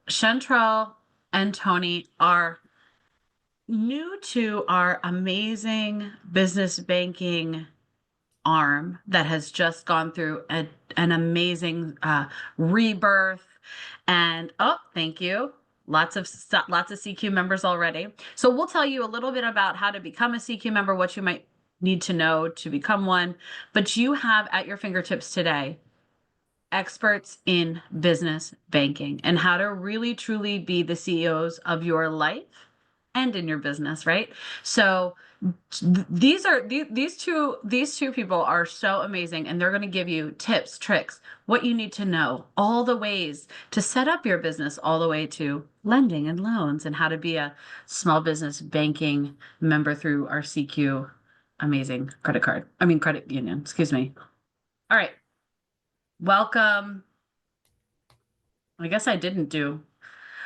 Chantrell and Tony are new to our amazing business banking arm that has just gone through an amazing rebirth. And oh, thank you. Lots of CQ members already. So we'll tell you a little bit about how to become a CQ member, what you might need to know to become one. But you have at your fingertips today experts in business banking and how to really truly be the CEOs of your life and in your business, right? So these two people are so amazing, and they're going to give you tips, tricks, what you need to know, all the ways to set up your business, all the way to lending and loans, and how to be a small business banking member through our CQ amazing credit union, excuse me. All right. Welcome. I guess I didn't do.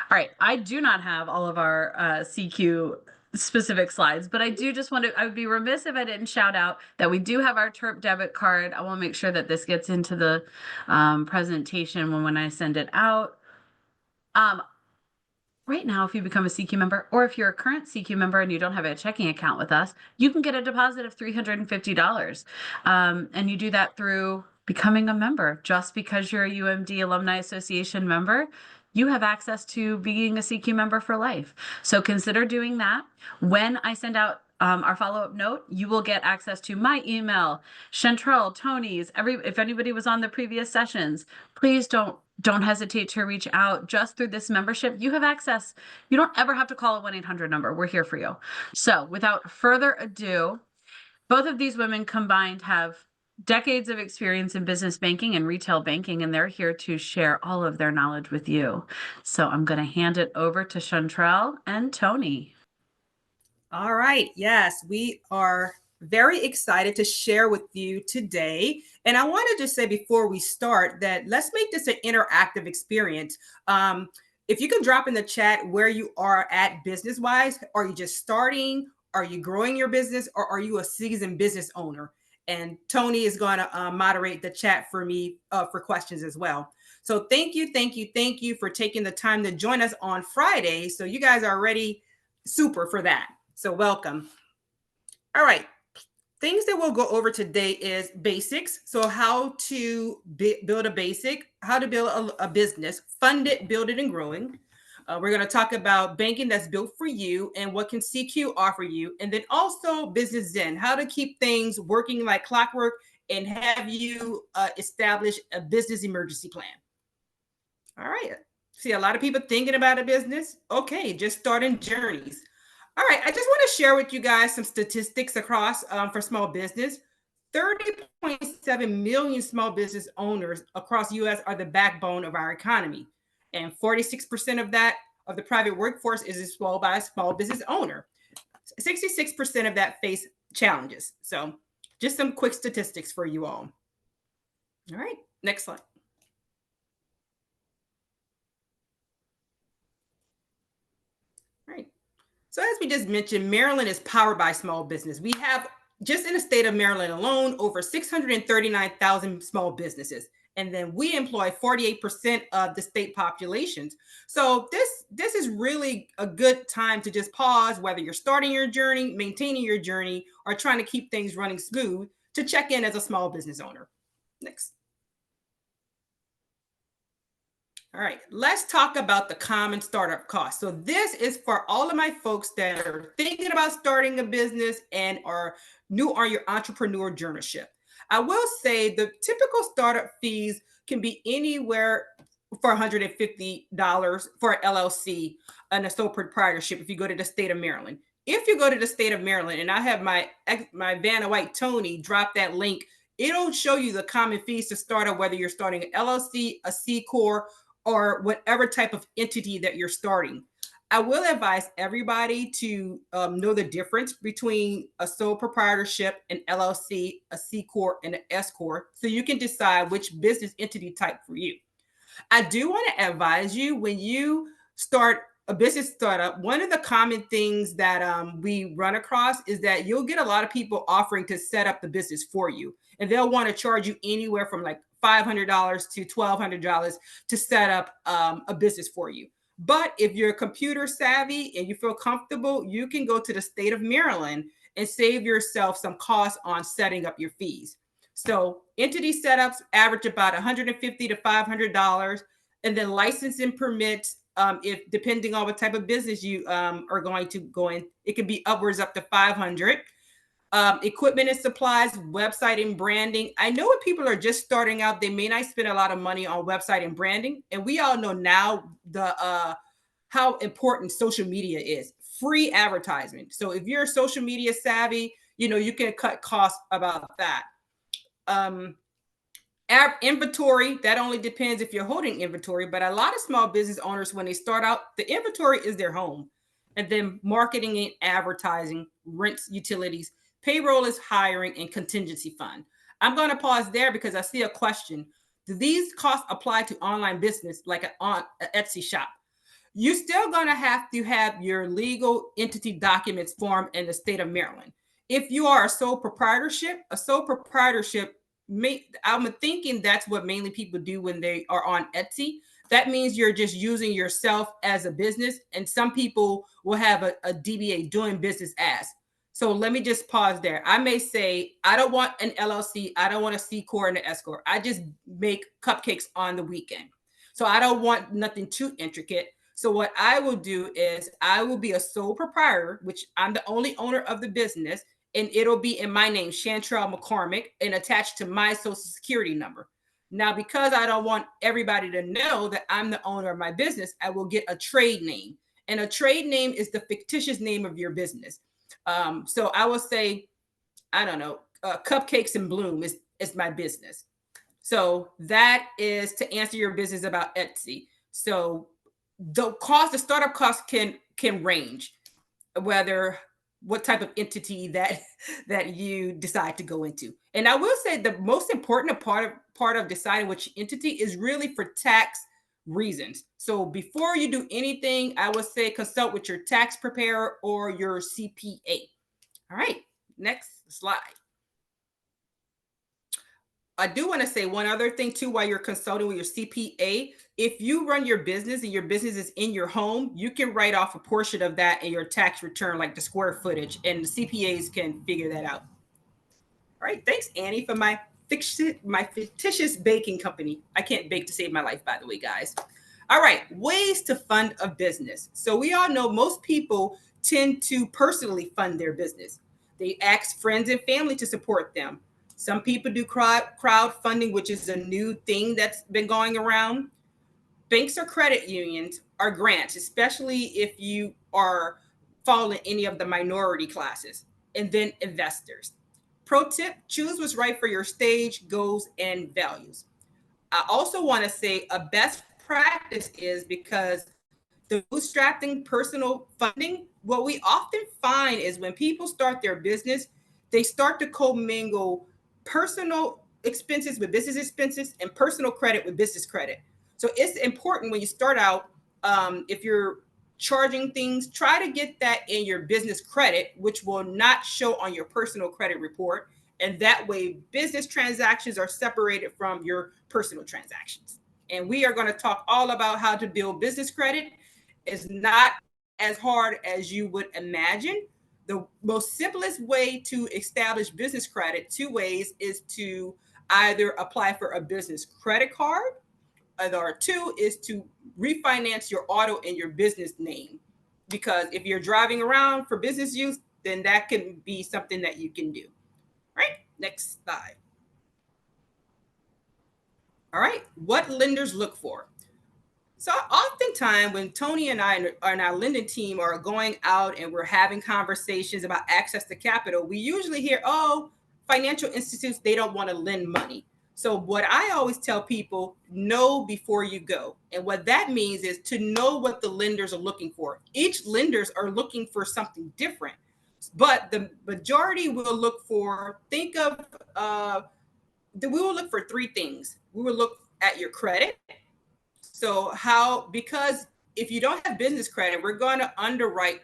All right. I do not have all of our CQ specific slides, but I do just want to, I would be remiss if I didn't shout out that we do have our TERP debit card. I want to make sure that this gets into the presentation when I send it out. Right now, if you become a CQ member, or if you're a current CQ member and you don't have a checking account with us, you can get a deposit of $350. And you do that through becoming a member. Just because you're a UMD Alumni Association member, you have access to being a CQ member for life. So consider doing that. When I send out our follow-up note, you will get access to my email, Chantrell, Tony's, if anybody was on the previous sessions, please don't hesitate to reach out. Just through this membership, you have access. You don't ever have to call a 1-800 number. We're here for you. So without further ado, both of these women combined have decades of experience in business banking and retail banking, and they're here to share all of their knowledge with you. So I'm going to hand it over to Chantrell and Tony. All right. Yes, we are very excited to share with you today. And I want to just say before we start that let's make this an interactive experience. If you can drop in the chat where you are at business-wise, are you just starting? Are you growing your business? Or are you a seasoned business owner? And Tony is going to moderate the chat for me for questions as well. So thank you for taking the time to join us on Friday. So you guys are already super for that. So welcome. All right. Things that we'll go over today is basics. So how to build a basic, how to build a business, fund it, build it, and growing. We're going to talk about banking that's built for you and what can CQ offer you. And then also Business Zen, how to keep things working like clockwork and have you establish a business emergency plan. All right. See, a lot of people thinking about a business. Okay, just starting journeys. All right, I just want to share with you guys some statistics across for small business. 30.7 million small business owners across the U.S. are the backbone of our economy. And 46% of that, of the private workforce is employed by a small business owner. 66% of that face challenges. So just some quick statistics for you all. All right, next slide. All right. So as we just mentioned, Maryland is powered by small business. We have, just in the state of Maryland alone, over 639,000 small businesses. And then we employ 48% of the state populations. So this is really a good time to just pause, whether you're starting your journey, maintaining your journey, or trying to keep things running smooth, to check in as a small business owner. Next. All right, let's talk about the common startup costs. So this is for all of my folks that are thinking about starting a business and are new on your entrepreneur journeyship. I will say the typical startup fees can be anywhere for $150 for an LLC and a sole proprietorship if you go to the state of Maryland. If you go to the state of Maryland, and I have my Vanna White Tony drop that link, it'll show you the common fees to start up, whether you're starting an LLC, a C Corp, or whatever type of entity that you're starting. I will advise everybody to know the difference between a sole proprietorship, an LLC, a C Corp, and an S Corp, so you can decide which business entity type for you. I do want to advise you, when you start a business startup, one of the common things that we run across is that you'll get a lot of people offering to set up the business for you. And they'll want to charge you anywhere from like $500 to $1,200 to set up a business for you. But if you're computer savvy and you feel comfortable, you can go to the state of Maryland and save yourself some costs on setting up your fees. So entity setups average about $150 to $500, and then licensing permits, if depending on what type of business you are going to go in, it can be upwards up to 500. Equipment and supplies, website and branding. I know when people are just starting out, they may not spend a lot of money on website and branding, and we all know now the how important social media is. Free advertisement. So if you're social media savvy, you can cut costs about that. Inventory, that only depends if you're holding inventory, but a lot of small business owners, when they start out, the inventory is their home. And then marketing and advertising, rents, utilities, payroll is hiring, and contingency fund. I'm going to pause there because I see a question. Do these costs apply to online business like an Etsy shop? You're still going to have your legal entity documents formed in the state of Maryland. If you are a sole proprietorship, I'm thinking that's what mainly people do when they are on Etsy. That means you're just using yourself as a business, and some people will have a DBA, doing business as. So let me just pause there. I may say, I don't want an LLC. I don't want a C Corp and an S Corp. I just make cupcakes on the weekend. So I don't want nothing too intricate. So what I will do is I will be a sole proprietor, which I'm the only owner of the business, and it'll be in my name, Chantrell McCormick, and attached to my social security number. Now, because I don't want everybody to know that I'm the owner of my business, I will get a trade name. And a trade name is the fictitious name of your business. So I will say, I don't know, Cupcakes and Bloom is my business. So that is to answer your business about Etsy. So the startup cost can range, whether what type of entity that you decide to go into. And I will say the most important part of deciding which entity is really for tax reasons. So before you do anything, I would say consult with your tax preparer or your CPA. All right, next slide. I do want to say one other thing too while you're consulting with your CPA. If you run your business and your business is in your home, you can write off a portion of that in your tax return, like the square footage, and the CPAs can figure that out. All right, thanks, Annie, for my fictitious baking company. I can't bake to save my life, by the way, guys. All right, ways to fund a business. So we all know most people tend to personally fund their business. They ask friends and family to support them. Some people do crowdfunding, which is a new thing that's been going around. Banks or credit unions are grants, especially if you are fall in any of the minority classes. And then investors. Pro tip, choose what's right for your stage, goals, and values. I also want to say a best practice is, because the bootstrapping personal funding, what we often find is when people start their business, they start to commingle personal expenses with business expenses and personal credit with business credit. So it's important when you start out, if you're charging things, try to get that in your business credit, which will not show on your personal credit report. And that way, business transactions are separated from your personal transactions. And we are going to talk all about how to build business credit. It's not as hard as you would imagine. The most simplest way to establish business credit, two ways, is to either apply for a business credit card, or two is to refinance your auto in your business name. Because if you're driving around for business use, then that can be something that you can do. Right? Next slide. All right. What lenders look for. So oftentimes when Tony and I and our lending team are going out and we're having conversations about access to capital, we usually hear, oh, financial institutes, they don't want to lend money. So what I always tell people, know before you go. And what that means is to know what the lenders are looking for. Each lenders are looking for something different, but the majority will look for, we will look for three things. We will look at your credit. So because if you don't have business credit, we're going to underwrite,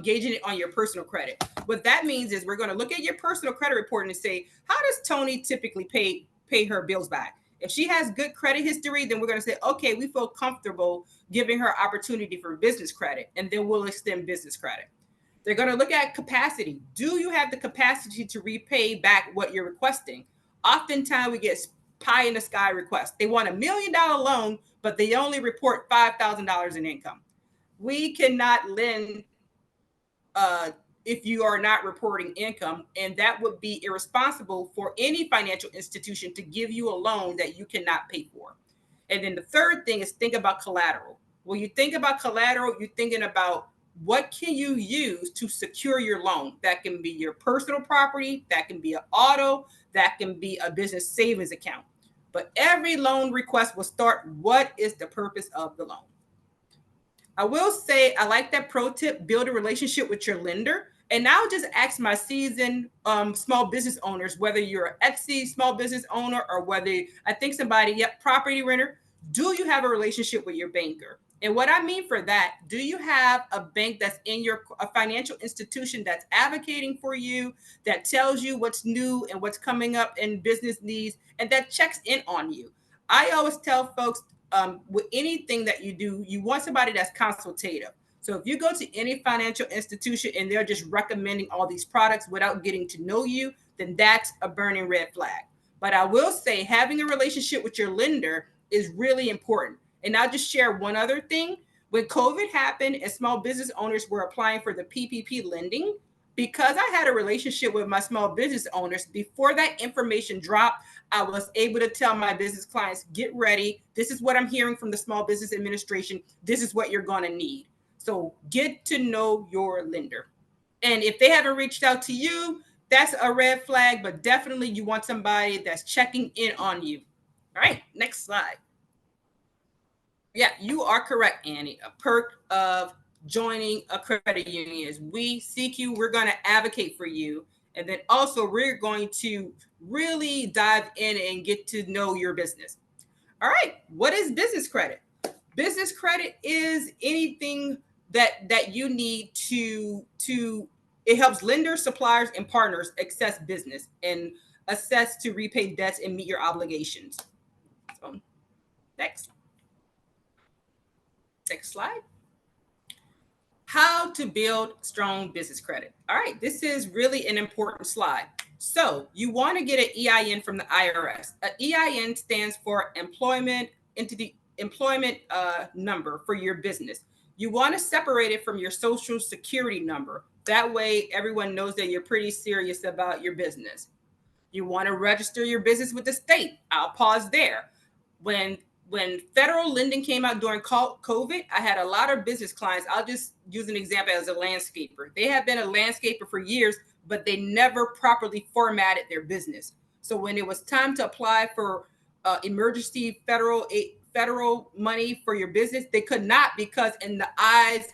gauging it on your personal credit. What that means is we're going to look at your personal credit report and say, how does Tony typically pay her bills back? If she has good credit history, then we're going to say, okay, we feel comfortable giving her opportunity for business credit, and then we'll extend business credit. They're going to look at capacity. Do you have the capacity to repay back what you're requesting? Oftentimes we get pie in the sky requests. They want $1 million loan, but they only report $5,000 in income. We cannot lend if you are not reporting income, and that would be irresponsible for any financial institution to give you a loan that you cannot pay for. And then the third thing is think about collateral. When you think about collateral, you're thinking about what can you use to secure your loan. That can be your personal property, that can be an auto, that can be a business savings account. But every loan request will start, what is the purpose of the loan? I will say I like that pro tip, build a relationship with your lender. And now just ask my seasoned small business owners, whether you're an ex small business owner or whether I think somebody, property renter, do you have a relationship with your banker? And what I mean for that, do you have a bank that's in a financial institution that's advocating for you, that tells you what's new and what's coming up in business needs, and that checks in on you? I always tell folks, with anything that you do, you want somebody that's consultative. So if you go to any financial institution and they're just recommending all these products without getting to know you, then that's a burning red flag. But I will say having a relationship with your lender is really important. And I'll just share one other thing. When COVID happened and small business owners were applying for the PPP lending, because I had a relationship with my small business owners, before that information dropped, I was able to tell my business clients, get ready. This is what I'm hearing from the Small Business Administration. This is what you're going to need. So get to know your lender. And if they haven't reached out to you, that's a red flag, but definitely you want somebody that's checking in on you. All right, next slide. Yeah, you are correct, Annie. A perk of joining a credit union is we, SECU, we're going to advocate for you. And then also we're going to really dive in and get to know your business. All right, what is business credit? Business credit is anything that you need to it helps lenders, suppliers, and partners access business and assess to repay debts and meet your obligations. So next slide. How to build strong business credit. All right, this is really an important slide. So you want to get an EIN from the IRS. An EIN stands for employment number for your business. You want to separate it from your social security number. That way everyone knows that you're pretty serious about your business. You want to register your business with the state. I'll pause there. When federal lending came out during COVID, I had a lot of business clients. I'll just use an example as a landscaper. They have been a landscaper for years, but they never properly formatted their business. So when it was time to apply for emergency federal money for your business, they could not, because in the eyes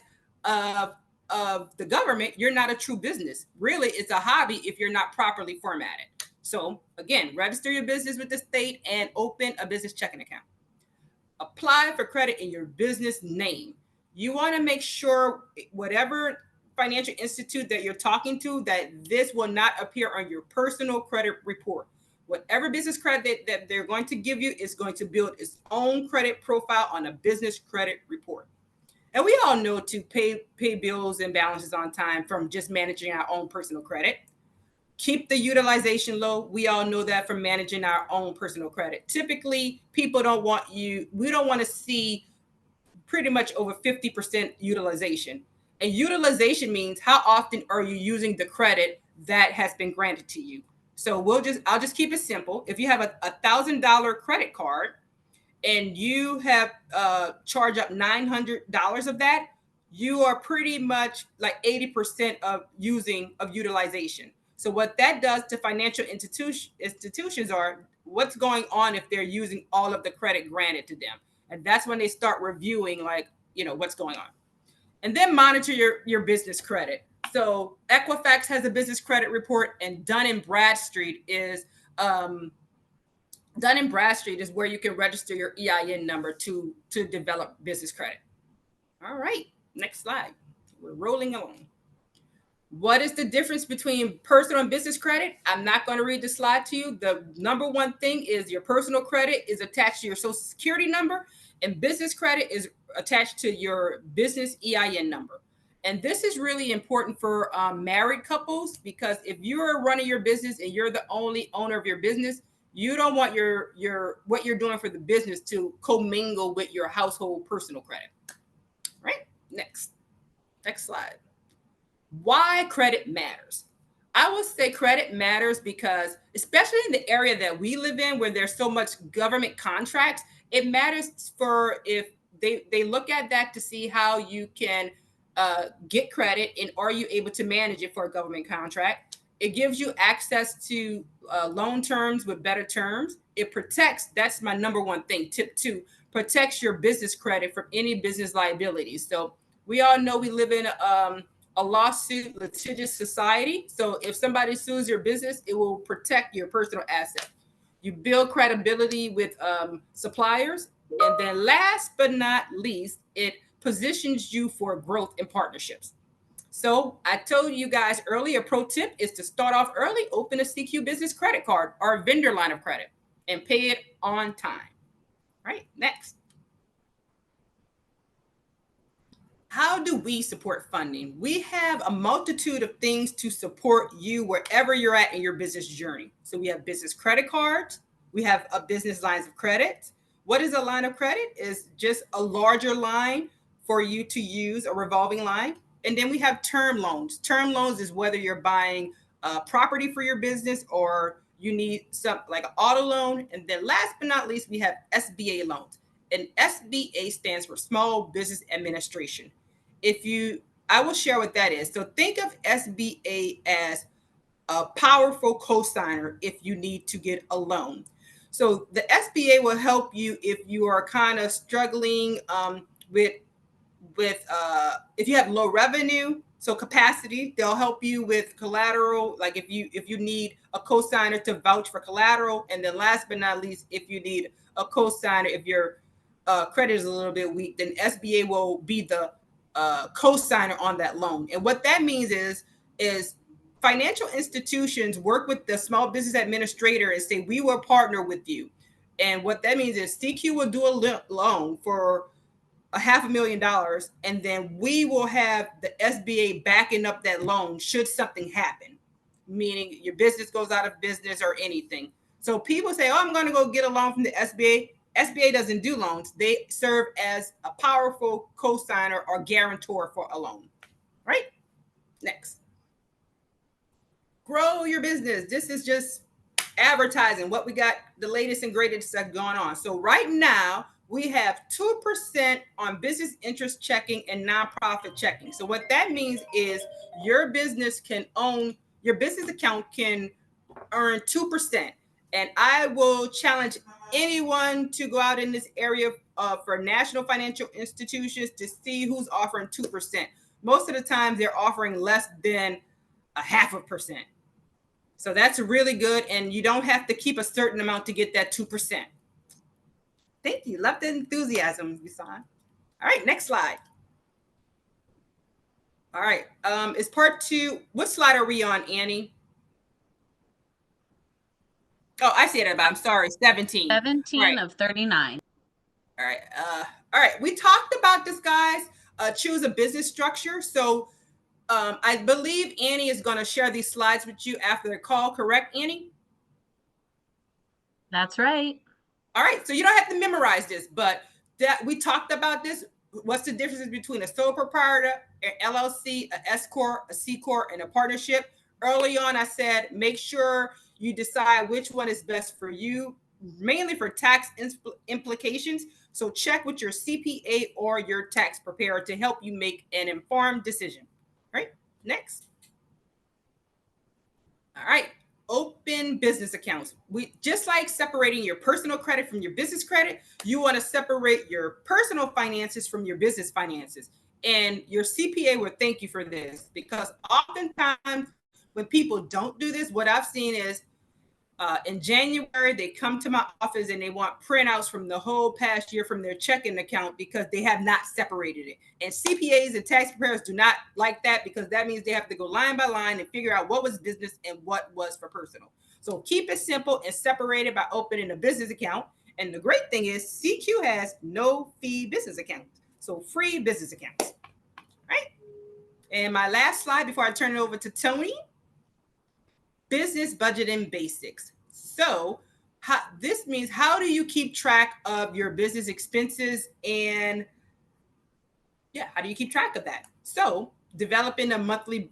of the government, you're not a true business. Really, it's a hobby if you're not properly formatted. So again, register your business with the state and open a business checking account. Apply for credit in your business name. You want to make sure whatever financial institute that you're talking to, that this will not appear on your personal credit report. Whatever business credit that they're going to give you is going to build its own credit profile on a business credit report. And we all know to pay bills and balances on time from just managing our own personal credit. Keep the utilization low. We all know that from managing our own personal credit. Typically, people we don't want to see pretty much over 50% utilization. And utilization means how often are you using the credit that has been granted to you. So I'll just keep it simple. If you have a $1,000 credit card and you have charged up $900 of that, you are pretty much like 80% of utilization. So what that does to financial institutions are what's going on if they're using all of the credit granted to them. And that's when they start reviewing what's going on. And then monitor your business credit. So Equifax has a business credit report, and Dun & Bradstreet is where you can register your EIN number to develop business credit. All right, next slide. We're rolling along. What is the difference between personal and business credit? I'm not going to read the slide to you. The number one thing is your personal credit is attached to your social security number, and business credit is attached to your business EIN number. And this is really important for married couples, because if you're running your business and you're the only owner of your business, you don't want your what you're doing for the business to commingle with your household personal credit. Right? Next slide. Why credit matters. I will say credit matters because, especially in the area that we live in, where there's so much government contracts, it matters for if they look at that to see how you can get credit, and are you able to manage it for a government contract. It gives you access to loan terms with better terms. It protects, that's my number one thing, tip two, protects your business credit from any business liabilities. So we all know we live in a lawsuit litigious society. So if somebody sues your business, it will protect your personal asset. You build credibility with suppliers. And then last but not least, it positions you for growth in partnerships. So I told you guys earlier, a pro tip is to start off early, open a SECU business credit card or a vendor line of credit and pay it on time. Right, next. How do we support funding? We have a multitude of things to support you wherever you're at in your business journey. So we have business credit cards. We have a business lines of credit. What is a line of credit? Is just a larger line for you to use, a revolving line. And then we have term loans. Term loans is whether you're buying property for your business or you need some like an auto loan. And then last but not least, we have SBA loans. And SBA stands for Small Business Administration. I will share what that is. So think of SBA as a powerful co-signer if you need to get a loan. So the SBA will help you if you are kind of struggling with if you have low revenue, so capacity. They'll help you with collateral, like if you need a co-signer to vouch for collateral. And then last but not least, if you need a co-signer, if your credit is a little bit weak, then SBA will be the co-signer on that loan. And what that means is financial institutions work with the small business administrator and say, we will partner with you. And what that means is SECU will do a loan for $500,000, and then we will have the SBA backing up that loan should something happen, meaning your business goes out of business or anything. So people say, oh, I'm going to go get a loan from the SBA. SBA doesn't do loans. They serve as a powerful co-signer or guarantor for a loan. Right? Next. Grow your business. This is just advertising what we got, the latest and greatest stuff going on. So right now, we have 2% on business interest checking and nonprofit checking. So what that means is your business account can earn 2%. And I will challenge anyone to go out in this area for national financial institutions to see who's offering 2%. Most of the time, they're offering less than 0.5%. So that's really good. And you don't have to keep a certain amount to get that 2%. Thank you. Love the enthusiasm, Yusan. All right, next slide. All right, it's part 2. What slide are we on, Annie? Oh, I see it about. I'm sorry, 17. 17 right. of 39. All right. All right. We talked about this, guys. Choose a business structure. So I believe Annie is going to share these slides with you after the call. Correct, Annie? That's right. All right. So you don't have to memorize this, but that we talked about this. What's the difference between a sole proprietor, an LLC, a S corp, a C corp, and a partnership? Early on, I said make sure you decide which one is best for you, mainly for tax implications. So check with your CPA or your tax preparer to help you make an informed decision. Right? Next. All right. Open business accounts. We just like separating your personal credit from your business credit, you want to separate your personal finances from your business finances. And your CPA will thank you for this, because oftentimes when people don't do this, what I've seen is In January, they come to my office and they want printouts from the whole past year from their checking account because they have not separated it. And CPAs and tax preparers do not like that because that means they have to go line by line and figure out what was business and what was for personal. So keep it simple and separate it by opening a business account. And the great thing is CQ has no fee business accounts. So free business accounts, right? And my last slide before I turn it over to Tony, business budgeting basics. So this means how do you keep track of your business expenses and how do you keep track of that? So developing a monthly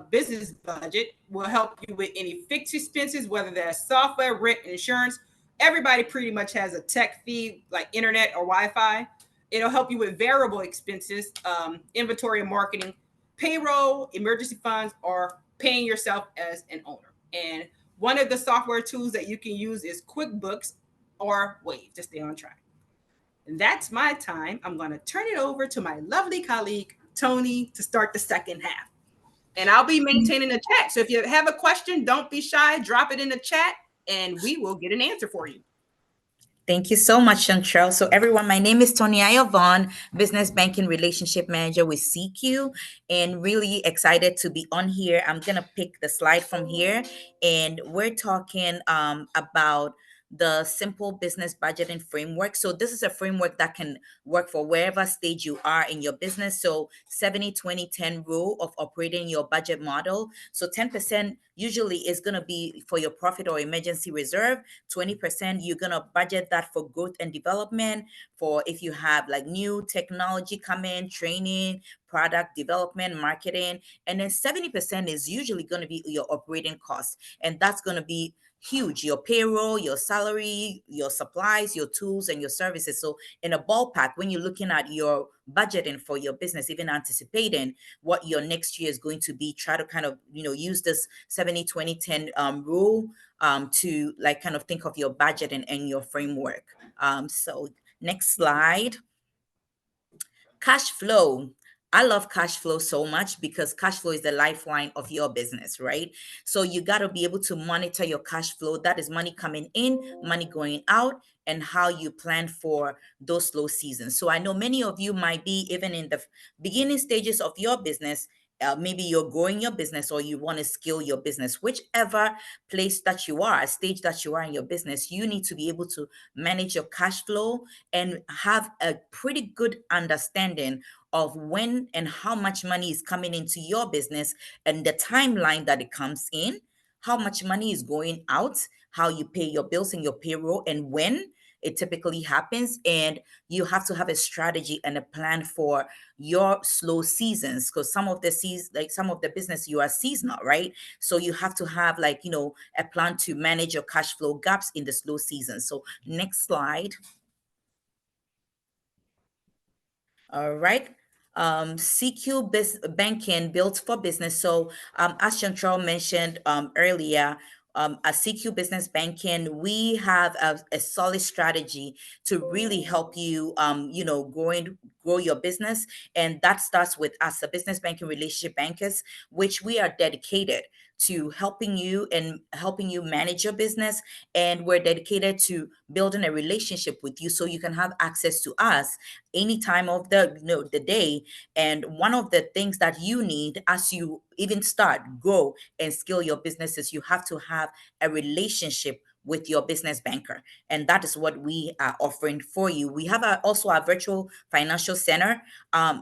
business budget will help you with any fixed expenses, whether that's software, rent, insurance. Everybody pretty much has a tech fee like internet or Wi-Fi. It'll help you with variable expenses, inventory and marketing, payroll, emergency funds, or paying yourself as an owner. And one of the software tools that you can use is QuickBooks or Wave to stay on track. And that's my time. I'm going to turn it over to my lovely colleague, Tony, to start the second half. And I'll be maintaining the chat. So if you have a question, don't be shy. Drop it in the chat and we will get an answer for you. Thank you so much, Chantrell. So everyone, my name is Tony Ayavon, Business Banking Relationship Manager with SECU, and really excited to be on here. I'm going to pick the slide from here, and we're talking about the simple business budgeting framework. So this is a framework that can work for wherever stage you are in your business. So 70-20-10 rule of operating your budget model. So 10% usually is going to be for your profit or emergency reserve. 20% you're going to budget that for growth and development, for if you have like new technology come in, training, product development, marketing. And then 70% is usually going to be your operating costs. And that's going to be huge: your payroll, your salary, your supplies, your tools, and your services. So in a ballpark, when you're looking at your budgeting for your business, even anticipating what your next year is going to be, try to kind of, use this 70-20-10 rule to like kind of think of your budget and your framework. So next slide. Cash flow. I love cash flow so much because cash flow is the lifeline of your business, right? So you got to be able to monitor your cash flow. That is money coming in, money going out, and how you plan for those slow seasons. So I know many of you might be even in the beginning stages of your business. Maybe you're growing your business or you want to scale your business. Whichever place that you are, stage that you are in your business, you need to be able to manage your cash flow and have a pretty good understanding of when and how much money is coming into your business and the timeline that it comes in, how much money is going out, how you pay your bills and your payroll, and when it typically happens. And you have to have a strategy and a plan for your slow seasons, because some of the business you are seasonal, right? So you have to have a plan to manage your cash flow gaps in the slow season. So next slide. All right. CQ banking built for business. So as Chantrell mentioned earlier, at CQ Business Banking, we have a solid strategy to really help you, grow your business. And that starts with us, the business banking relationship bankers, which we are dedicated to helping you and helping you manage your business. And we're dedicated to building a relationship with you so you can have access to us any time of the day. And one of the things that you need as you even start, grow, and scale your businesses, you have to have a relationship with your business banker. And that is what we are offering for you. We have also our virtual financial center.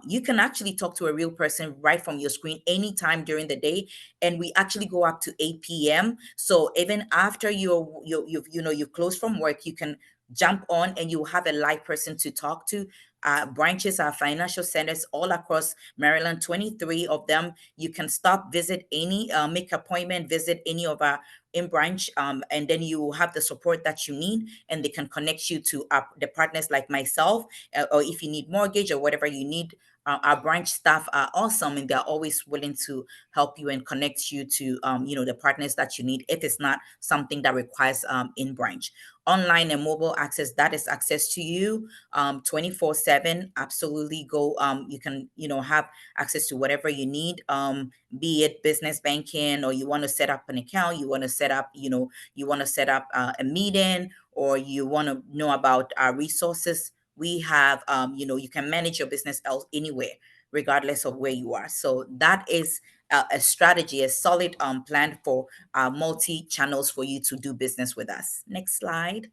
You can actually talk to a real person right from your screen anytime during the day. And we actually go up to 8 p.m. So even after you close from work, you can jump on and you have a live person to talk to. Branches, our financial centers all across Maryland, 23 of them. You can stop, visit any, make appointment, visit any of our in branch, and then you have the support that you need, and they can connect you to the partners like myself, or if you need mortgage or whatever you need, our branch staff are awesome, and they're always willing to help you and connect you to the partners that you need if it's not something that requires in branch. Online and mobile access, that is access to you 24/7. Absolutely. Go, you can have access to whatever you need, be it business banking, or you want to set up an account, you want to set up a meeting, or you want to know about our resources. We have, you can manage your business else anywhere, regardless of where you are. So that is a strategy, a solid plan for multi channels for you to do business with us. Next slide.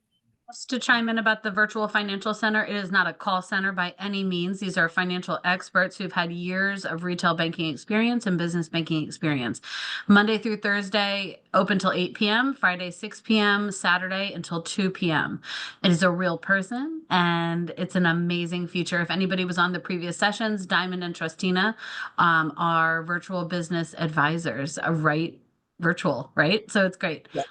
Just to chime in about the virtual financial center, it is not a call center by any means. These are financial experts who've had years of retail banking experience and business banking experience. Monday through Thursday, open till 8 p.m., Friday, 6 p.m., Saturday until 2 p.m. It is a real person, and it's an amazing feature. If anybody was on the previous sessions, Diamond and Trustina are virtual business advisors, virtual, right? So it's great. Yeah.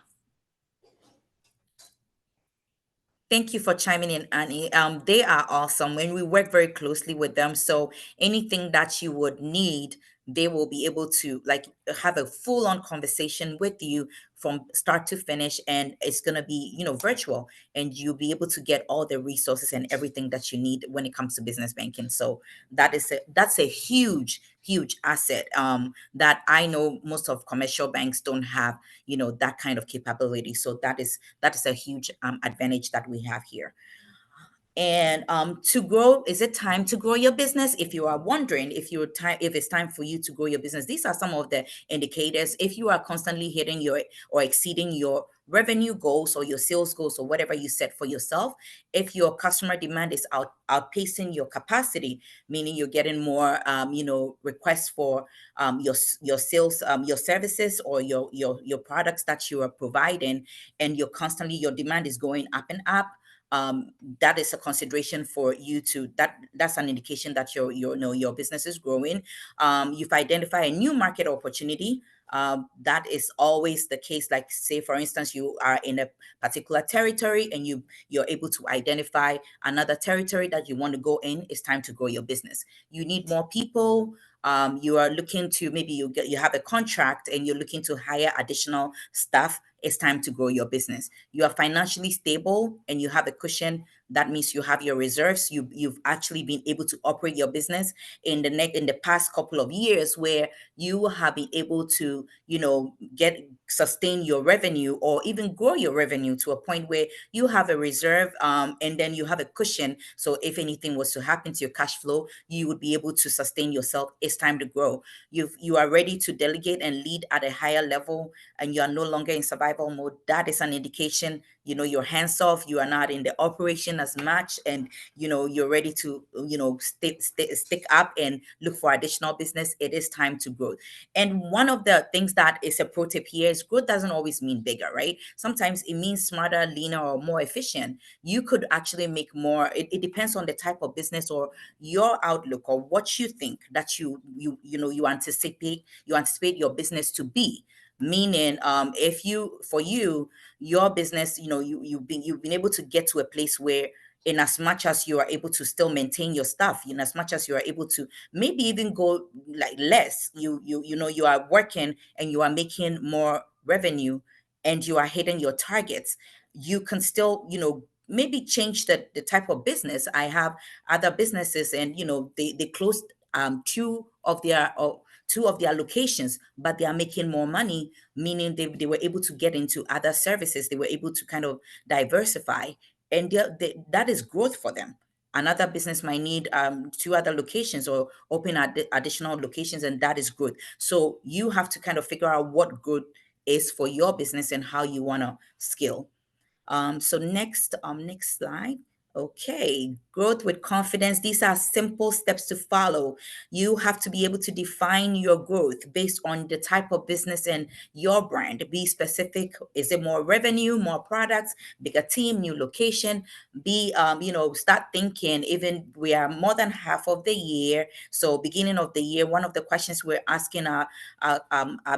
Thank you for chiming in, Annie. They are awesome, and we work very closely with them. So anything that you would need, they will be able to have a full-on conversation with you from start to finish, and it's gonna be virtual, and you'll be able to get all the resources and everything that you need when it comes to business banking. So that's a huge asset that I know most of commercial banks don't have that kind of capability. So that is a huge advantage that we have here. And to grow, is it time to grow your business? If you are wondering if it's time for you to grow your business, these are some of the indicators. If you are constantly hitting your or exceeding your revenue goals or your sales goals or whatever you set for yourself, if your customer demand is outpacing your capacity, meaning you're getting more requests for your sales, your services, or your products that you are providing, and your demand is going up and up, that is a consideration for you that's an indication that your business is growing. You've identified a new market opportunity. That is always the case. Like, say for instance, you are in a particular territory and you're able to identify another territory that you want to go in. It's time to grow your business. You need more people. You are looking to, maybe you have a contract and you're looking to hire additional staff. It's time to grow your business. You are financially stable and you have a cushion. That means you have your reserves. You've actually been able to operate your business in the past couple of years, where you have been able to sustain your revenue or even grow your revenue to a point where you have a reserve, and then you have a cushion. So if anything was to happen to your cash flow, you would be able to sustain yourself. It's time to grow. You are ready to delegate and lead at a higher level, and you are no longer in survival mode. That is an indication you're hands off. You are not in the operation as much, and you're ready to stick up and look for additional business. It is time to grow. And one of the things that is a pro tip here is growth doesn't always mean bigger, right? Sometimes it means smarter, leaner, or more efficient. You could actually make more. It depends on the type of business or your outlook, or what you think that you anticipate your business to be. Meaning, if your business, you've been able to get to a place where, in as much as you are able to still maintain your stuff, in as much as you are able to maybe even go like less, you are working and you are making more revenue and you are hitting your targets, you can still maybe change the type of business. I have other businesses, and they closed two of their locations, but they are making more money, meaning they were able to get into other services. They were able to kind of diversify, and that is growth for them. Another business might need two other locations or open additional locations, and that is growth. So you have to kind of figure out what growth is for your business and how you want to scale. So next slide. Okay, growth with confidence. These are simple steps to follow. You have to be able to define your growth based on the type of business and your brand. Be specific. Is it more revenue, more products, bigger team, new location? Start thinking. Even we are more than half of the year. So beginning of the year, one of the questions we're asking our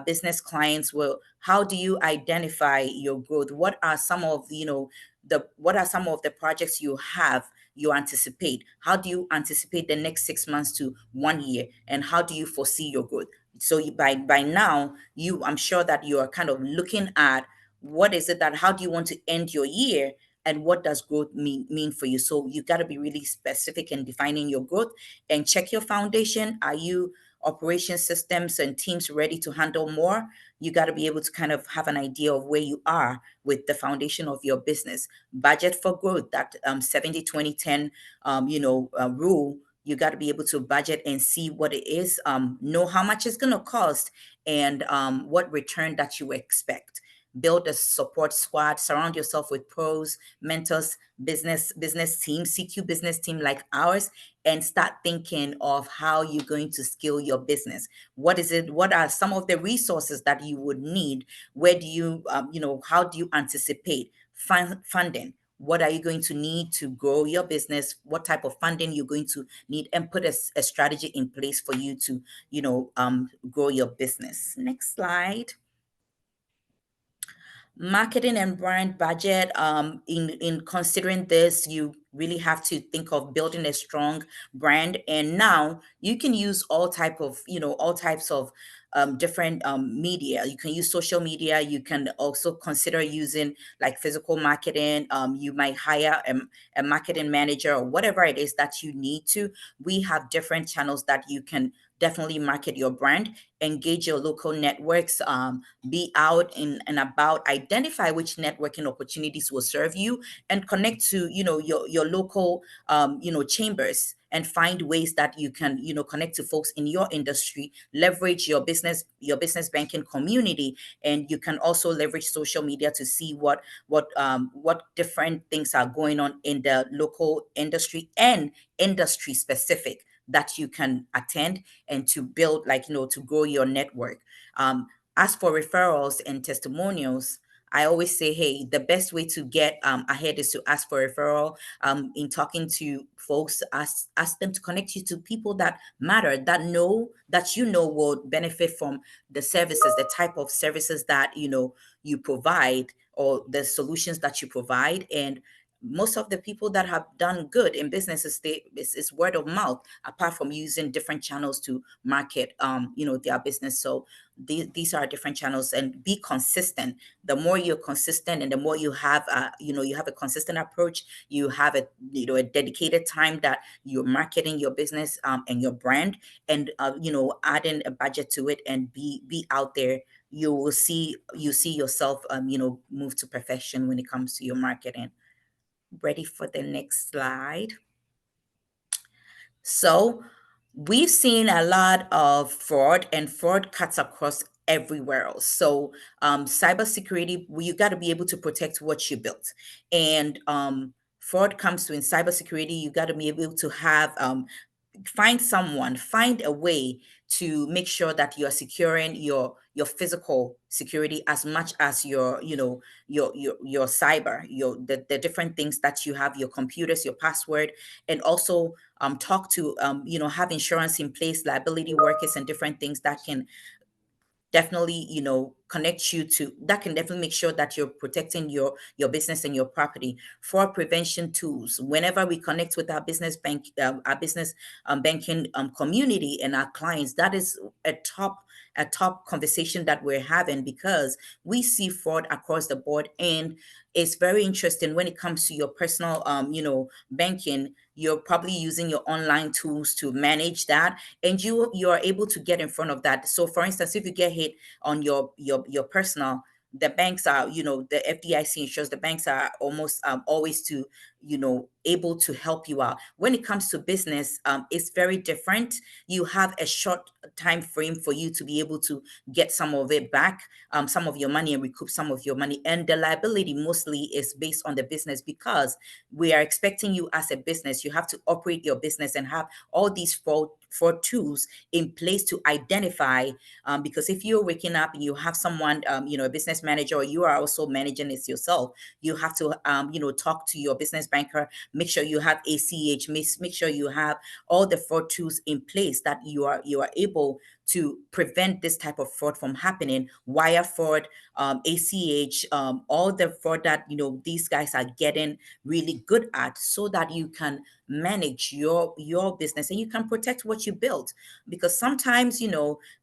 business clients will, how do you identify your growth? What are some of the projects you have you anticipate? How do you anticipate the next 6 months to 1 year? And how do you foresee your growth? So by now, I'm sure that you are kind of looking at what is it that, how do you want to end your year, and what does growth mean for you? So you got to be really specific in defining your growth, and check your foundation. Are you operation systems and teams ready to handle more? You got to be able to kind of have an idea of where you are with the foundation of your business. Budget for growth, that 70 20 10 rule. You got to be able to budget and see what it is, know how much it's going to cost, and what return that you expect. Build a support squad, surround yourself with pros, mentors, business team, CQ business team like ours, and start thinking of how you're going to scale your business. What is it? What are some of the resources that you would need? Where do you, how do you anticipate funding? What are you going to need to grow your business? What type of funding you're going to need, and put a strategy in place for you to, grow your business. Next slide. Marketing and brand budget. In considering this, you really have to think of building a strong brand. And now you can use all types of different media. You can use social media. You can also consider using like physical marketing. You might hire a marketing manager or whatever it is that you need to. We have different channels that you can definitely market your brand. Engage your local networks. Be out and about. Identify which networking opportunities will serve you, and connect to your local chambers, and find ways that you can connect to folks in your industry. Leverage your business banking community, and you can also leverage social media to see what different things are going on in the local industry and industry specific that you can attend, and to build to grow your network. As for referrals and testimonials, I always say, hey, the best way to get ahead is to ask for referral. In talking to folks, ask them to connect you to people that matter, that will benefit from the services, the type of services that you provide, or the solutions that you provide. And most of the people that have done good in businesses, it's word of mouth, apart from using different channels to market their business. So these are different channels, and be consistent. The more you're consistent, and the more you have you have a consistent approach, you have a dedicated time that you're marketing your business and your brand, and adding a budget to it, and be out there, you see yourself move to perfection when it comes to your marketing. Ready for the next slide. So we've seen a lot of fraud, and fraud cuts across everywhere else. So cybersecurity, you got to be able to protect what you built. And fraud comes to in cybersecurity, you got to be able to have find a way to make sure that you are securing your physical security as much as your cyber, the different things that you have, your computers, your password. And also talk to have insurance in place, liability workers, and different things that can definitely connect you to, that can definitely make sure that you're protecting your business and your property. Fraud prevention tools, whenever we connect with our business banking community and our clients, that is a top conversation that we're having, because we see fraud across the board. And it's very interesting when it comes to your personal banking. You're probably using your online tools to manage that, and you are able to get in front of that. So for instance, if you get hit on your personal, the banks are, the FDIC ensures the banks are almost always to able to help you out. When it comes to business, it's very different. You have a short time frame for you to be able to get some of it back, some of your money, and recoup some of your money. And the liability mostly is based on the business, because we are expecting you as a business, you have to operate your business and have all these fraud tools in place to identify, because if you're waking up and you have someone, a business manager, or you are also managing this yourself, you have to talk to your business banker, make sure you have ACH, make sure you have all the fraud tools in place that you are able to prevent this type of fraud from happening. Wire fraud, ACH, all the fraud that these guys are getting really good at, so that you can manage your business and you can protect what you built. Because sometimes,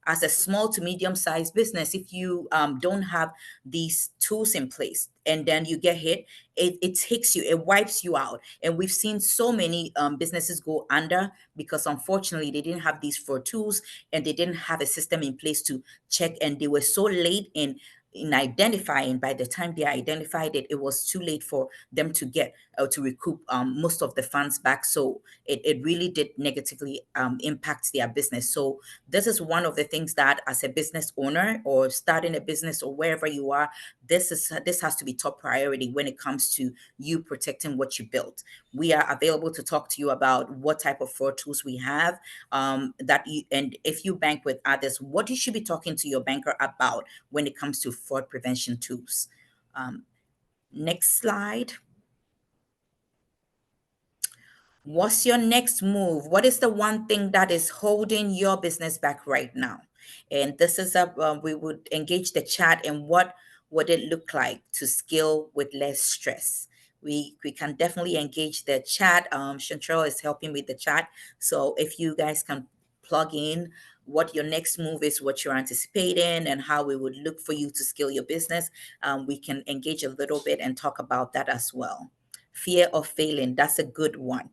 as a small to medium sized business, if you don't have these tools in place and then you get hit, it takes you, it wipes you out. And we've seen so many businesses go under because unfortunately they didn't have these fraud tools and they didn't have a system in place to check, and they were so late in identifying. By the time they identified it, it was too late for them to get to recoup most of the funds back. So it really did negatively impact their business. So this is one of the things that, as a business owner or starting a business or wherever you are, this has to be top priority when it comes to you protecting what you built. We are available to talk to you about what type of fraud tools we have, and if you bank with others, what you should be talking to your banker about when it comes to fraud prevention tools. Next slide. What's your next move? What is the one thing that is holding your business back right now? And this is we would engage the chat, and what would it look like to scale with less stress? We can definitely engage the chat. Chantrell is helping with the chat. So if you guys can plug in what your next move is, what you're anticipating, and how it would look for you to scale your business, we can engage a little bit and talk about that as well. Fear of failing, that's a good one.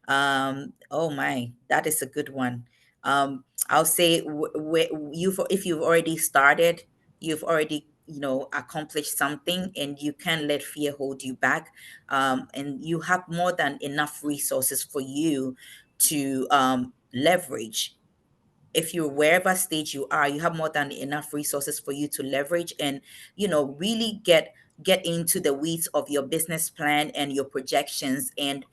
Oh my, that is a good one. I'll say if you've already started, you've already accomplished something, and you can't let fear hold you back. And you have more than enough resources for you to leverage. If you're wherever stage you are, you have more than enough resources for you to leverage and really get into the weeds of your business plan and your projections, and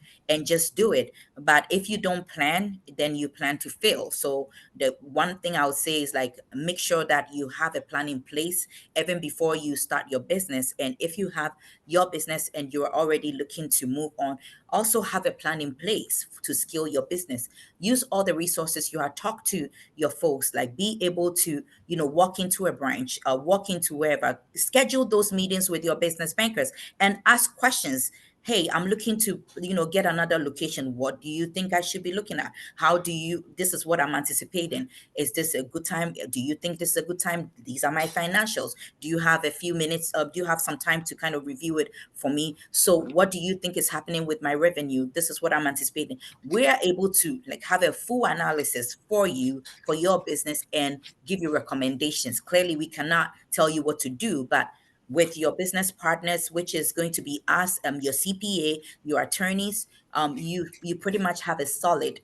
just do it. But if you don't plan, then you plan to fail. So the one thing I would say is, like, make sure that you have a plan in place even before you start your business. And if you have your business and you're already looking to move on, also have a plan in place to scale your business. Use all the resources you have. Talk to your folks, like be able to walk into a branch, walk into wherever, schedule those meetings with your business bankers and ask questions. Hey, I'm looking to get another location. What do you think I should be looking at? How do you This is what I'm anticipating. Is this a good time? Do you think this is a good time? These are my financials. Do you have a few minutes? Do you have some time to kind of review it for me? So what do you think is happening with my revenue? This is what I'm anticipating. We are able to, like, have a full analysis for you, for your business, and give you recommendations. Clearly we cannot tell you what to do, but with your business partners, which is going to be us, your CPA, your attorneys, you pretty much have a solid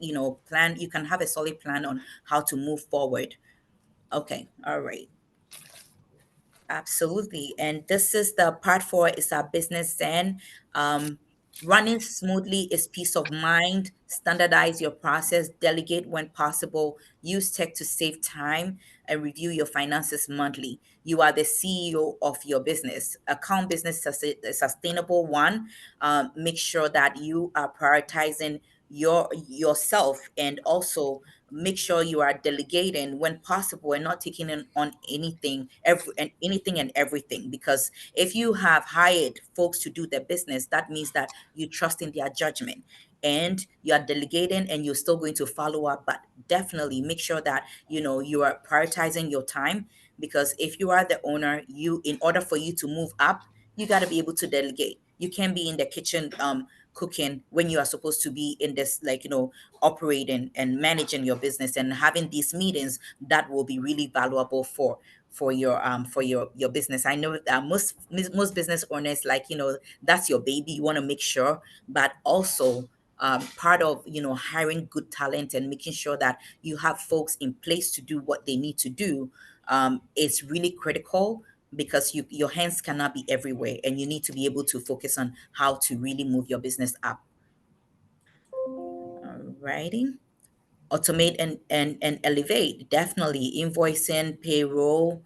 plan. You can have a solid plan on how to move forward. Okay, all right. Absolutely. And this is the part four, is our business Zen. Running smoothly is peace of mind. Standardize your process, delegate when possible, use tech to save time, and review your finances monthly. You are the CEO of your business. Account business a sustainable one. Make sure that you are prioritizing yourself, and also make sure you are delegating when possible and not taking on anything and everything. Because if you have hired folks to do their business, that means that you trust in their judgment, and you are delegating and you're still going to follow up. But definitely make sure that you are prioritizing your time, because if you are the owner, in order for you to move up, you got to be able to delegate. You can't be in the kitchen cooking when you are supposed to be in this, like, operating and managing your business and having these meetings that will be really valuable for your business. I know that most business owners, like, that's your baby. You want to make sure, but also part of hiring good talent and making sure that you have folks in place to do what they need to do is really critical, because your hands cannot be everywhere, and you need to be able to focus on how to really move your business up. Alrighty. Automate and elevate. Definitely invoicing, payroll,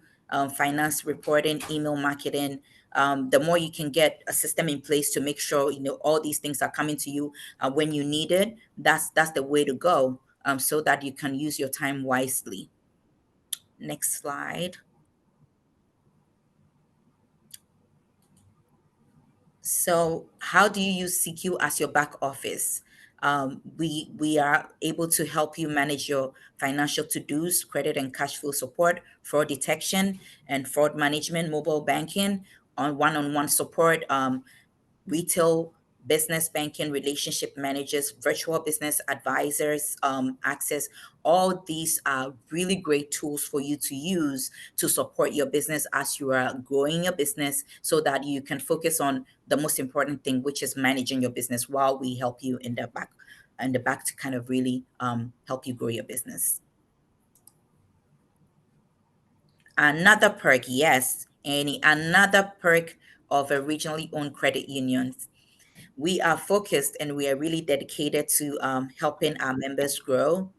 finance reporting, email marketing, the more you can get a system in place to make sure all these things are coming to you when you need it. That's the way to go, so that you can use your time wisely. Next slide. So, how do you use CQ as your back office? We are able to help you manage your financial to-dos, credit and cash flow support, fraud detection and fraud management, mobile banking, on one-on-one support, retail business banking, relationship managers, virtual business advisors, access. All these are really great tools for you to use to support your business as you are growing your business, so that you can focus on the most important thing, which is managing your business, while we help you in the back to kind of really help you grow your business. Another perk, yes, another perk of a regionally owned credit union. We are focused and we are really dedicated to helping our members grow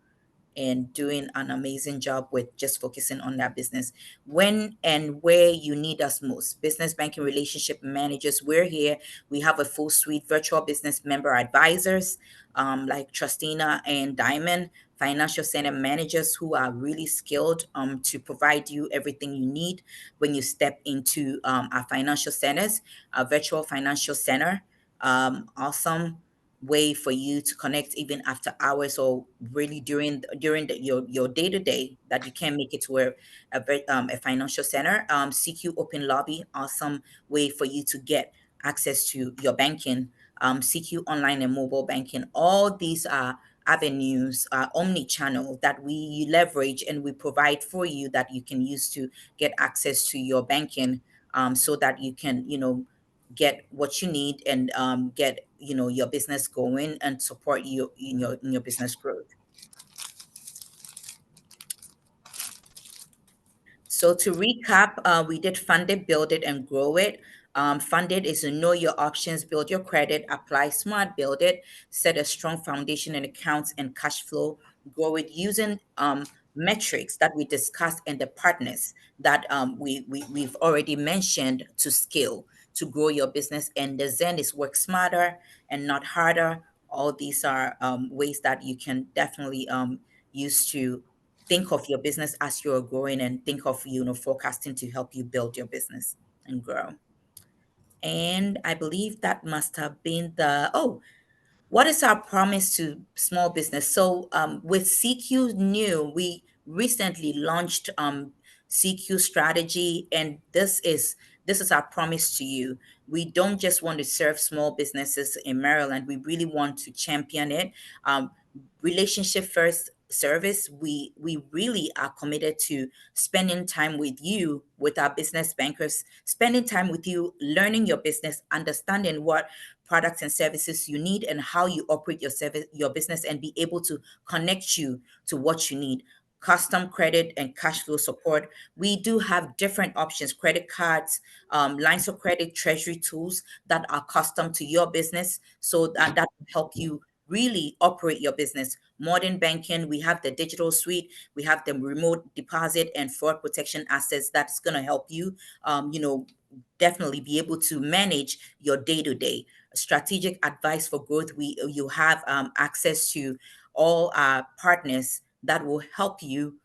and doing an amazing job with just focusing on that business when and where you need us most. Business banking relationship managers, we're here. We have a full suite virtual business member advisors, like Trustina and Diamond, financial center managers who are really skilled to provide you everything you need when you step into our financial centers, our virtual financial center. Awesome way for you to connect even after hours, or really your day to day that you can't make it to a financial center. CQ Open Lobby, awesome way for you to get access to your banking. CQ Online and mobile banking, all these are avenues, omni-channel that we leverage and we provide for you, that you can use to get access to your banking, so that you can get what you need and get your business going and support you in your business growth. So to recap, we did fund it, build it, and grow it. Fund it is to know your options, build your credit, apply smart, build it, set a strong foundation in accounts and cash flow, grow it using metrics that we discussed, and the partners that we've already mentioned to scale, to grow your business. And the Zen is work smarter and not harder. All these are ways that you can definitely use to think of your business as you're growing, and think of forecasting to help you build your business and grow. And I believe that must have been what is our promise to small business? So with CQ New, we recently launched CQ strategy, and this is our promise to you. We don't just want to serve small businesses in Maryland. We really want to champion it. Relationship first service. We really are committed to spending time with you, with our business bankers, spending time with you, learning your business, understanding what products and services you need, and how you operate your business, and be able to connect you to what you need. Custom credit and cash flow support. We do have different options: credit cards, lines of credit, treasury tools that are custom to your business, so that will help you really operate your business. Modern banking, we have the digital suite, we have the remote deposit and fraud protection assets that's going to help you, definitely be able to manage your day to day. Strategic advice for growth. You have access to all our partners that will help you.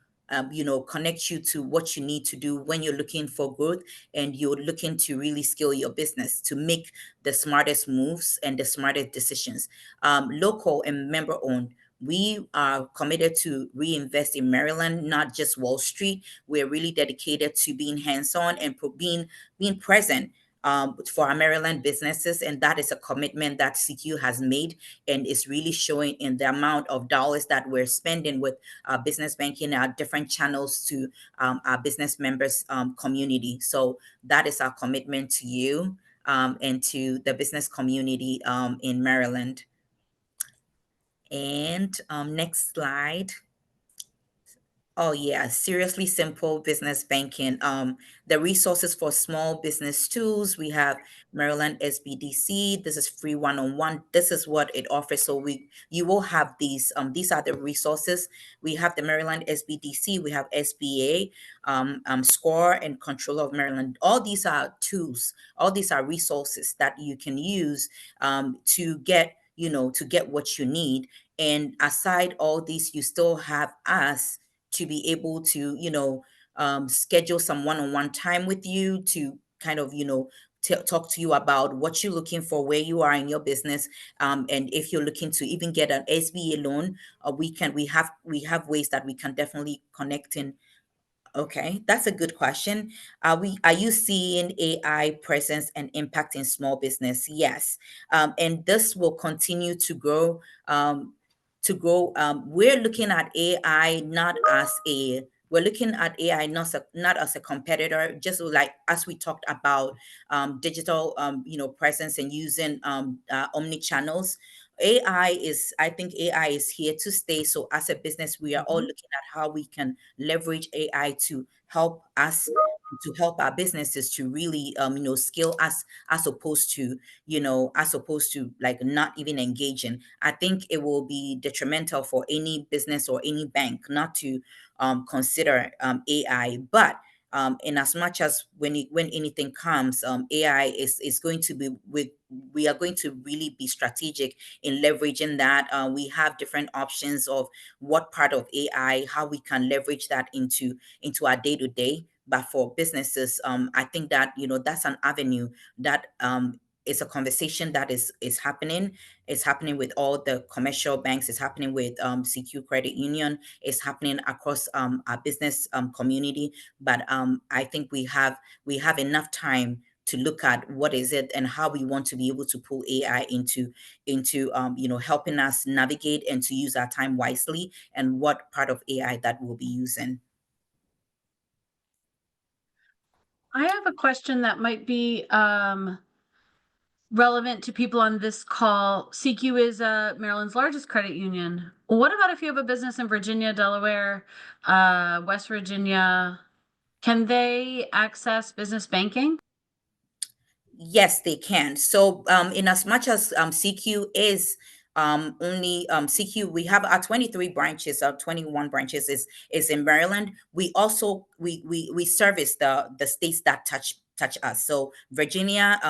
Connect you to what you need to do when you're looking for growth, and you're looking to really scale your business to make the smartest moves and the smartest decisions. Local and member owned. We are committed to reinvest in Maryland, not just Wall Street. We're really dedicated to being hands-on and being present for our Maryland businesses, and that is a commitment that CQ has made, and is really showing in the amount of dollars that we're spending with business banking, our different channels to our business members community. So that is our commitment to you, and to the business community in Maryland. And next slide. Oh yeah, seriously simple business banking. The resources for small business tools. We have Maryland SBDC. This is free one-on-one. This is what it offers. So you will have these. These are the resources. We have the Maryland SBDC. We have SBA, Score and Controller of Maryland. All these are tools. All these are resources that you can use to get to get what you need. And aside all these, you still have us to be able to, schedule some one-on-one time with you to kind of, talk to you about what you're looking for, where you are in your business, and if you're looking to even get an SBA loan, we have ways that we can definitely connect in. Okay, that's a good question. Are you seeing AI presence and impact in small business? Yes, and this will continue to grow. We're looking at AI not as a we're looking at AI not as a competitor, just like as we talked about digital presence and using omni channels. I think AI is here to stay. So as a business, we are all Mhm. looking at how we can leverage AI to help us, to help our businesses to really scale, as opposed to like not even engaging. I think it will be detrimental for any business or any bank not to consider AI. But in as much as when anything comes, AI is going to be with we are going to really be strategic in leveraging that. We have different options of what part of AI, how we can leverage that into our day to day. But for businesses, I think that that's an avenue that is a conversation that is happening. It's happening with all the commercial banks. It's happening with CQ Credit Union. It's happening across our business community. But I think we have enough time to look at what is it and how we want to be able to pull AI into helping us navigate and to use our time wisely, and what part of AI that we'll be using. I have a question that might be relevant to people on this call. SECU is Maryland's largest credit union. What about if you have a business in Virginia, Delaware, West Virginia? Can they access business banking? Yes, they can. So, in as much as CQ is only CQ, we have our 23 branches, our 21 branches is in Maryland. We also we service the states that touch us. So Virginia,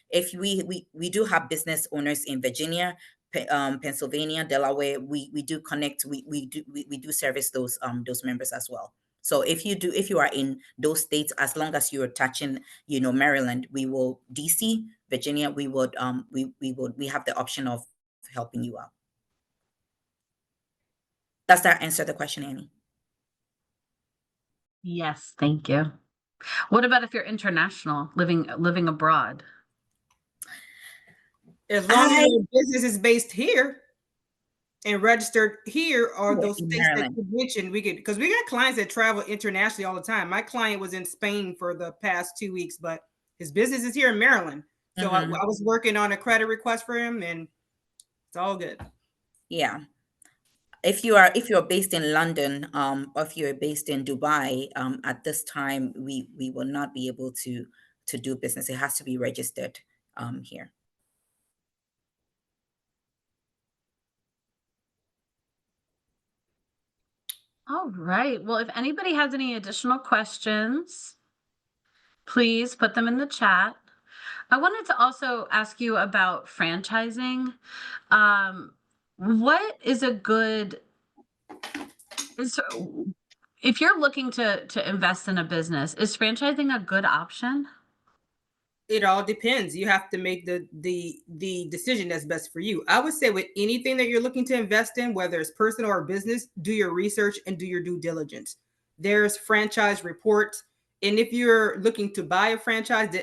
if we do have business owners in Virginia, Pennsylvania, Delaware, we do connect. We do service those members as well. So if you are in those states, as long as you're touching Maryland, we will DC, Virginia, we have the option of helping you out. Does that answer the question, Annie? Yes, thank you. What about if you're international, living abroad? As long as I your business is based here and registered here, or those in states that Maryland. you mentioned, we could, because we got clients that travel internationally all the time. My client was in Spain for the past 2 weeks, but his business is here in Maryland. So I Hmm. was working on a credit request for him, and it's all good. Yeah. If you're based in London, or if you're based in Dubai, at this time we will not be able to do business. It has to be registered here. All right. Well, if anybody has any additional questions, please put them in the chat. I wanted to also ask you about franchising. Um, what is a good is if you're looking to invest in a business, is franchising a good option? It all depends. You have to make the decision that's best for you. I would say with anything that you're looking to invest in, whether it's personal or business, do your research and do your due diligence. There's franchise reports, and if you're looking to buy a franchise,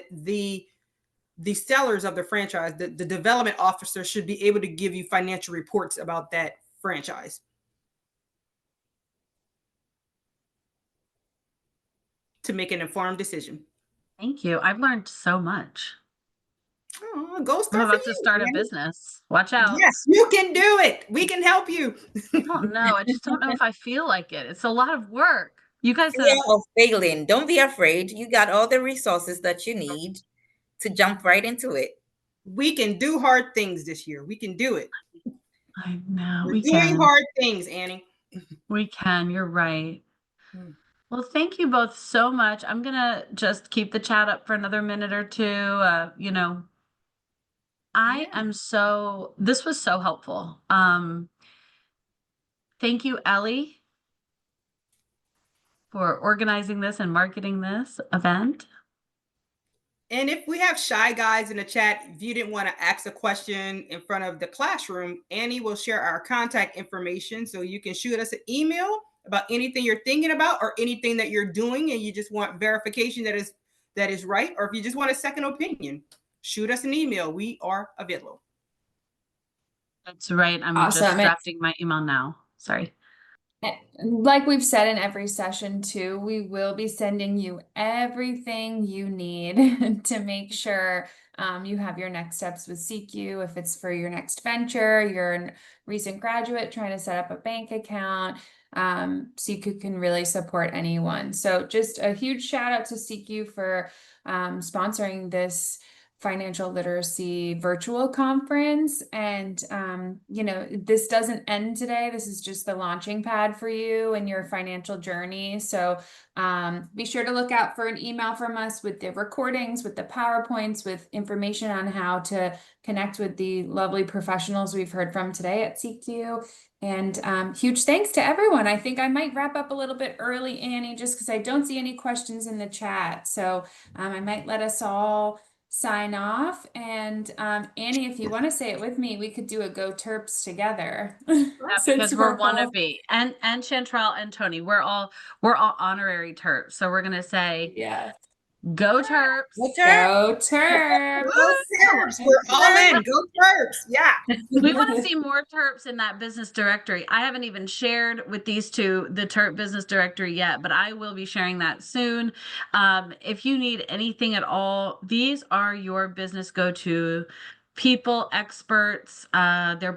the sellers of the franchise, the development officer should be able to give you financial reports about that franchise to make an informed decision. Thank you. I've learned so much. Oh, gold I'm star for about to you, start a Annie. business. Watch out. Yes, you can do it. We can help you. I don't know. I just don't know if I feel like it. It's a lot of work. You guys Fear have, of failing. Don't be afraid. You got all the resources that you need to jump right into it. We can do hard things this year. We can do it. I know, We're we doing can. hard things, Annie. We can. You're right. Hmm. Well, thank you both so much. I'm gonna just keep the chat up for another minute or two. I Yeah. am this was so helpful. Thank you, Ellie, for organizing this and marketing this event. And if we have shy guys in the chat, if you didn't want to ask a question in front of the classroom, Annie will share our contact information. So you can shoot us an email about anything you're thinking about or anything that you're doing and you just want verification that is right. Or if you just want a second opinion, shoot us an email. We are available. That's right. I'm just Awesome. drafting my email now. Sorry. Like we've said in every session too, we will be sending you everything you need to make sure you have your next steps with SECU. If it's for your next venture, you're a recent graduate trying to set up a bank account, SECU can really support anyone. So just a huge shout out to SECU for sponsoring this financial literacy virtual conference. And, this doesn't end today. This is just the launching pad for you and your financial journey. So be sure to look out for an email from us with the recordings, with the PowerPoints, with information on how to connect with the lovely professionals we've heard from today at SECU. And huge thanks to everyone. I think I might wrap up a little bit early, Annie, just because I don't see any questions in the chat. So I might let us all sign off. And Annie, if you want to say it with me, we could do a Go Terps together. Because we're wannabe. And Chantrell and Tony, we're all honorary Terps. So we're gonna say Yeah. go Terps. Go Terps. Go Terps. Go Terps. We're all in. Go Terps. Yeah. We want to see more Terps in that business directory. I haven't even shared with these two the Terp business directory yet, but I will be sharing that soon. If you need anything at all, these are your business go-to people, experts, your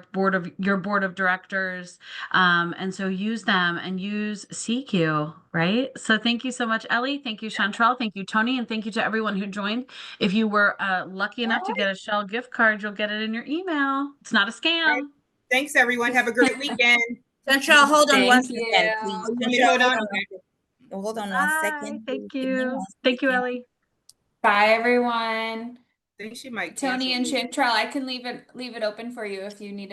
board of directors. And so use them and use SECU, right? So thank you so much, Ellie. Thank you, Chantrell. Thank you, Tony. And thank you to everyone who joined. If you were lucky enough to get a Shell gift card, you'll get it in your email. It's not a scam. Right. Thanks, everyone. Have a great weekend. Central, hold on one Thank you. second, please. Oh, you want me to Central, hold on? hold on one Bye. second. Thank Please. Give me you. one Thank you, second. Ellie. Bye, everyone. I think she might Tony and cancel me. Chantrell, I can leave it open for you if you need a minute.